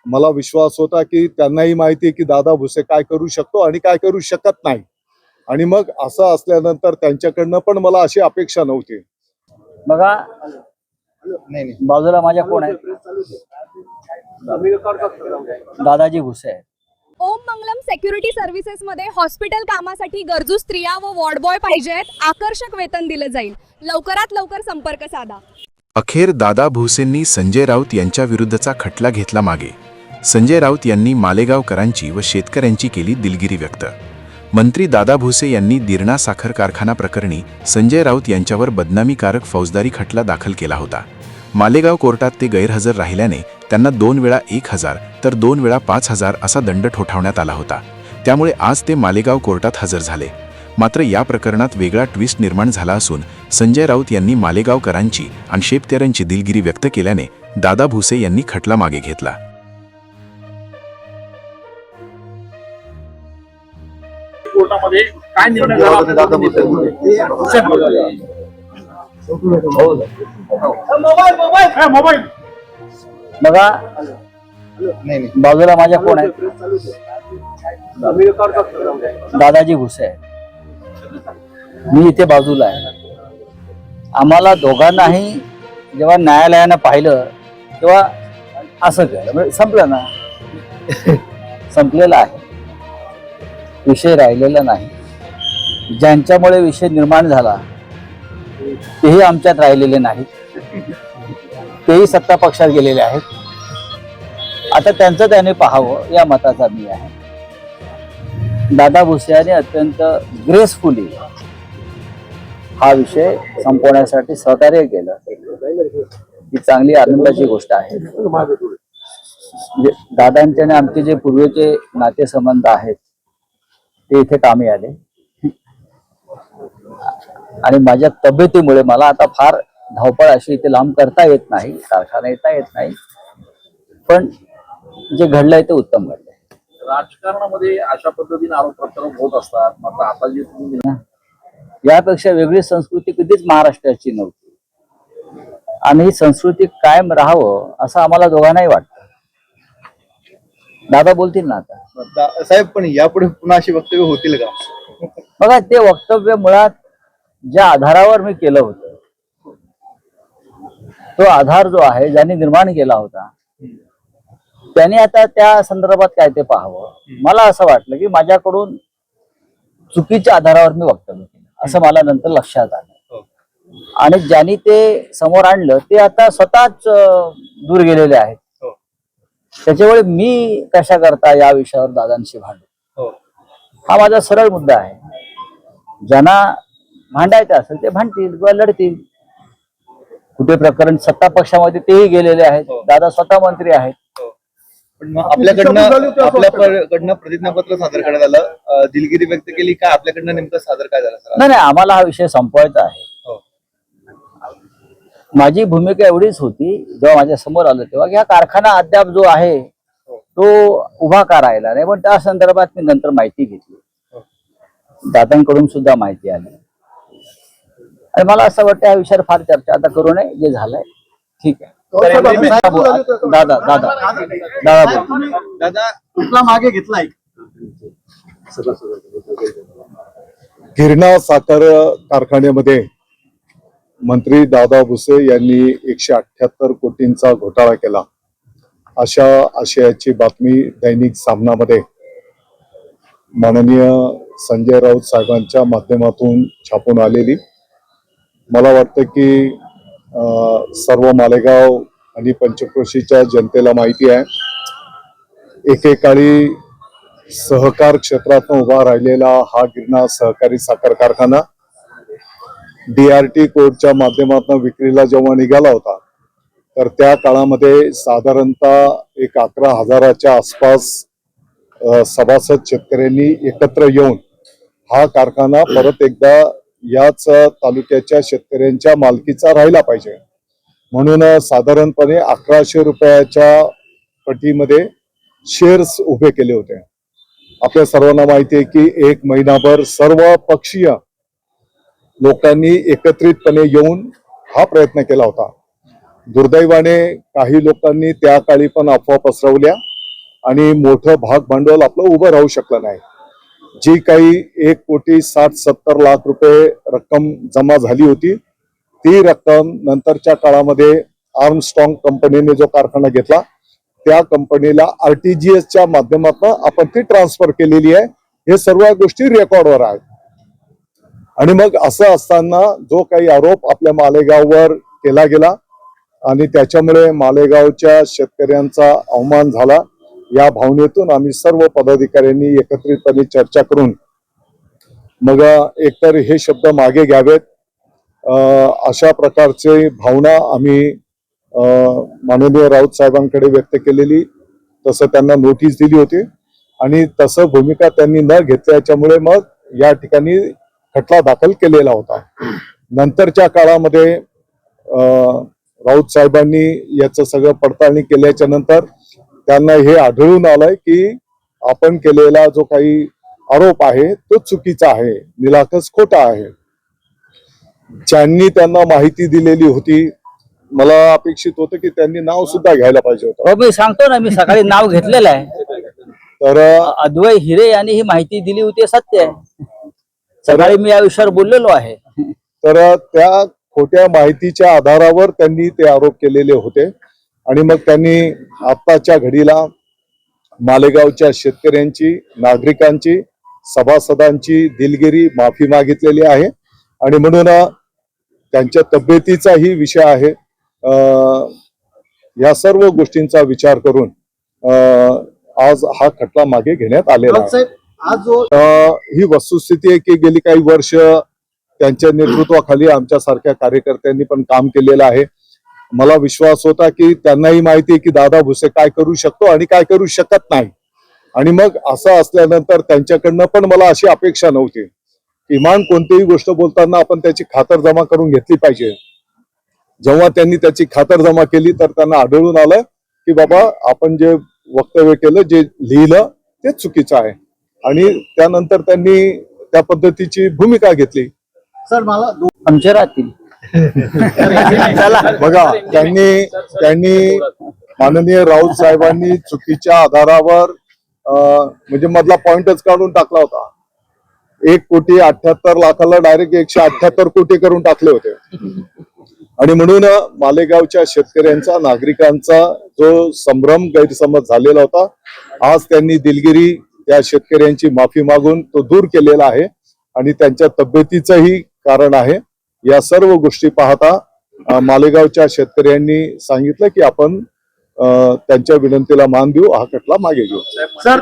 मला विश्वास होता की त्यांनाही माहिती आहे की दादा भुसे काय करू शकतो आणि काय करू शकत नाही, आणि मग असं असल्यानंतर त्यांच्याकडनं पण मला अशी अपेक्षा नव्हती. बघा, नाही बाजूला माझ्या कोण आहे, दादाजी भुसे आहेत. ओम मंगलम सेक्युरिटी सर्व्हिसेस मध्ये हॉस्पिटल कामासाठी गरजू स्त्रिया व वॉर्ड बॉय पाहिजेत. आकर्षक वेतन दिलं जाईल. लवकरात लवकर संपर्क साधा. अखेर दादा भुसेंनी संजय राऊत यांच्या विरुद्धचा खटला घेतला मागे. संजय राऊत यांनी मालेगावकरांची व शेतकऱ्यांची केली दिलगिरी व्यक्त. मंत्री दादा भुसे यांनी दिरणा साखर कारखाना प्रकरणी संजय राऊत यांच्यावर बदनामीकारक फौजदारी खटला दाखल केला होता. मालेगाव कोर्टात ते गैरहजर राहिल्याने त्यांना 2 वेळा 1000 तर 2 वेळा 5000 असा दंड ठोठावण्यात आला होता. त्यामुळे आज ते मालेगाव कोर्टात हजर झाले. मात्र या प्रकरणात वेगळा ट्विस्ट निर्माण झाला असून संजय राऊत यांनी मालेगावकरांची आणि शेतकऱ्यांची दिलगिरी व्यक्त केल्याने दादा भुसे यांनी खटला मागे घेतला. कोर्टामध्ये काय निर्णय झाला दादा मोबाईल बघा, नाही बाजूला माझ्या कोण आहे, दादाजी भुसे आहेत. मी इथे बाजूला आहे. आम्हाला दोघांनाही जेव्हा न्यायालयानं पाहिलं तेव्हा असं केलं, म्हणजे संपलं ना, संपलेला आहे विषय, राहिलेला नाही. ज्यांच्यामुळे विषय निर्माण झाला तेही आमच्यात राहिलेले नाहीत, तेही सत्ता पक्षात गेलेले आहेत. आता त्यांचं त्याने पाहावं या मताचा मी आहे. दादा भुसे यांनी अत्यंत ग्रेसफुली हा विषय संपवण्यासाठी सहकार्य केलं, ही चांगली आनंदाची गोष्ट आहे. दादांचे आणि आमचे जे पूर्वीचे नातेसंबंध आहेत ते इथे कामी आले. आणि माझ्या तब्येतीमुळे मला आता फार धावपळ अशी इथे लांब करता येत नाही, कारखाना येता येत नाही, पण जे घडलंय ते उत्तम घडलंय. राजकारणामध्ये अशा पद्धतीने आरोप प्रत्यारोप होत असतात. मात्र आता जे तुम्ही यापेक्षा वेगळी संस्कृती कधीच महाराष्ट्राची नव्हती, आणि ही संस्कृती कायम राहावं असं आम्हाला दोघांनाही वाटतं. दादा बोलतील ना आता. साहेब, पण यापुढे पुन्हा अशी वक्तव्य होतील का? बघा, ते वक्तव्य मुळात ज्या आधारावर मी केलं होतं, तो आधार जो आहे ज्यांनी निर्माण केला होता त्यांनी आता त्या संदर्भात काय ते पाहावं. मला असं वाटलं की माझ्याकडून चुकीच्या आधारावर मी वक्तव्य केलं असं मला नंतर लक्षात आलं. आणि ज्यांनी ते समोर आणलं ते आता स्वतःच दूर गेलेले आहेत. त्याच्यामुळे मी कशा करता या विषयावर दादांशी भांडू, हा माझा सरळ मुद्दा आहे. ज्यांना भांडायचं असेल ते भांडतील किंवा लढतील. कुठे प्रकरण सत्ता पक्षामध्ये तेही गेलेले आहेत, दादा स्वतः मंत्री आहेत. पण मग आपल्याकडनं प्रतिज्ञापत्र सादर करण्यात आलं, दिलगिरी व्यक्त केली का? आपल्याकडनं नेमकं सादर काय झालं सर? नाही, आम्हाला हा विषय संपवायचा आहे. माझी भूमिका एवढीच होती जेव्हा माझ्या समोर आलं तेव्हा की हा कारखाना अद्याप जो आहे तो उभा का राहिला नाही. पण त्या संदर्भात मी नंतर माहिती घेतली, दादांकडून सुद्धा माहिती आली. आणि मला असं वाटतं या विषयावर फार चर्चा आता करू नये, जे झालंय ठीक आहे. दादा दादा दादा दादा कुठला मागे घेतलाय? गिरणा साखर कारखान्यामध्ये मंत्री दादा भुसे यांनी 178 कोटींचा घोटाळा केला अशा आशयाची बातमी दैनिक सामनामध्ये माननीय संजय राऊत साहेबांच्या माध्यमातून छापून आलेली. मला वाटतं की सर्व मालेगाव आणि पंचक्रोशीच्या जनतेला माहिती आहे, एकेकाळी सहकार क्षेत्रात उभा राहिलेला हा गिरणा सहकारी साखर कारखाना DRT कोडच्या माध्यमातून विक्रीला जेव्हा निघाला होता तर त्या काळामध्ये साधारणतः 11,000च्या आसपास सभासद शेतकऱ्यांनी एकत्र येऊन हा कारखाना परत एकदा याच तालुक्याच्या शेतकऱ्यांच्या मालकीचा राहिला पाहिजे म्हणून साधारणपणे 1100 रुपयाच्या पटीमध्ये शेअर्स उभे केले होते. आपल्या सर्वांना माहिती आहे की 1 महिनाभर सर्व पक्षीय लोकांनी एकत्रितपणे येऊन हा प्रयत्न केला होता. दुर्दैवाने काही लोकांनी त्या काळी पण अफवा पसरवल्या आणि मोठं भाग भांडवल आपलं उभं राहू शकलं नाही. जी काही 1,60,70,00,000 रुपये रक्कम जमा झाली होती, ती रक्कम नंतरच्या काळामध्ये आर्मस्ट्रॉंग कंपनीने जो कारखाना घेतला त्या कंपनीला RTGSच्या माध्यमातून आपण ती ट्रान्सफर केलेली आहे. हे सर्व गोष्टी रेकॉर्डवर आहेत. आणि मग असं असताना जो काही आरोप आपल्या मालेगाववर केला गेला आणि त्याच्यामुळे मालेगावच्या शेतकऱ्यांचा अवमान झाला, या भावनेतून आम्ही सर्व पदाधिकाऱ्यांनी एकत्रितपणे चर्चा करून मग एकतर हे शब्द मागे घ्यावेत अशा प्रकारचे भावना आम्ही माननीय राऊत साहेबांकडे व्यक्त केलेली, तसं त्यांना नोटीस दिली होती आणि तसं भूमिका त्यांनी न घेतल्याच्यामुळे मग या ठिकाणी खटला दाखल केलेला होता. नंतरच्या काळामध्ये राऊत साहेबांनी याचं सगळं पडताळणी केल्याच्या नंतर त्यांना हे आढळून आलंय की आपण केलेला जो काही आरोप आहे तो चुकीचा आहे, निराकस खोटा आहे. ज्यांनी त्यांना माहिती दिलेली होती, मला अपेक्षित होतं की त्यांनी नाव सुद्धा घ्यायला पाहिजे होतं. हो, मी सांगतो ना, मी सकाळी नाव घेतलेलं आहे. तर अद्वै हिरे यांनी ही माहिती दिली होती, हे सत्य आहे. सकाळी मी या विषयावर बोललेलो आहे. तर त्या खोट्या माहितीच्या आधारावर त्यांनी ते आरोप केलेले होते आणि मग त्यांनी आत्ताच्या घडीला मालेगावच्या शेतकऱ्यांची, नागरिकांची, सभासदांची दिलगिरी माफी मागितलेली आहे आणि म्हणून त्यांच्या तब्येतीचाही विषय आहे. या सर्व गोष्टींचा विचार करून आज हा खटला मागे घेण्यात आलेला आहे. ही वस्तुस्थिती आहे की गेली काही वर्ष त्यांच्या नेतृत्वाखाली आमच्यासारख्या कार्यकर्त्यांनी पण काम केलेलं आहे. मला विश्वास होता की त्यांनाही माहिती आहे की दादा भुसे काय करू शकतो आणि काय करू शकत नाही. आणि मग असं असल्यानंतर त्यांच्याकडनं पण मला अशी अपेक्षा नव्हती. किमान कोणतीही गोष्ट बोलताना आपण त्याची खातरजमा करून घेतली पाहिजे. जेव्हा त्यांनी त्याची खातरजमा केली तर त्यांना आढळून आलं की बाबा आपण जे वक्तव्य केलं, जे लिहिलं ते चुकीचं आहे आणि त्यानंतर त्यांनी त्या पद्धतीची भूमिका घेतली. सर मला आमचे राहतील. बघा, त्यांनी माननीय राऊत साहेबांनी चुकीच्या आधारावर म्हणजे मधला पॉइंटच काढून टाकला होता. 1,78,00,000 डायरेक्ट 178 कोटी करून टाकले होते. आणि म्हणून मालेगावच्या शेतकऱ्यांचा, नागरिकांचा जो संभ्रम, गैरसमज झालेला होता, आज त्यांनी दिलगिरी त्या शेतकऱ्यांची माफी मागून तो दूर केलेला आहे आणि त्यांच्या तब्येतीचंही कारण आहे. या सर्व गोष्टी पाहता मालेगावच्या शेतकऱ्यांनी सांगितलं की आपण त्यांच्या विनंतीला मान देऊ, हा खटला मागे घेऊ. सर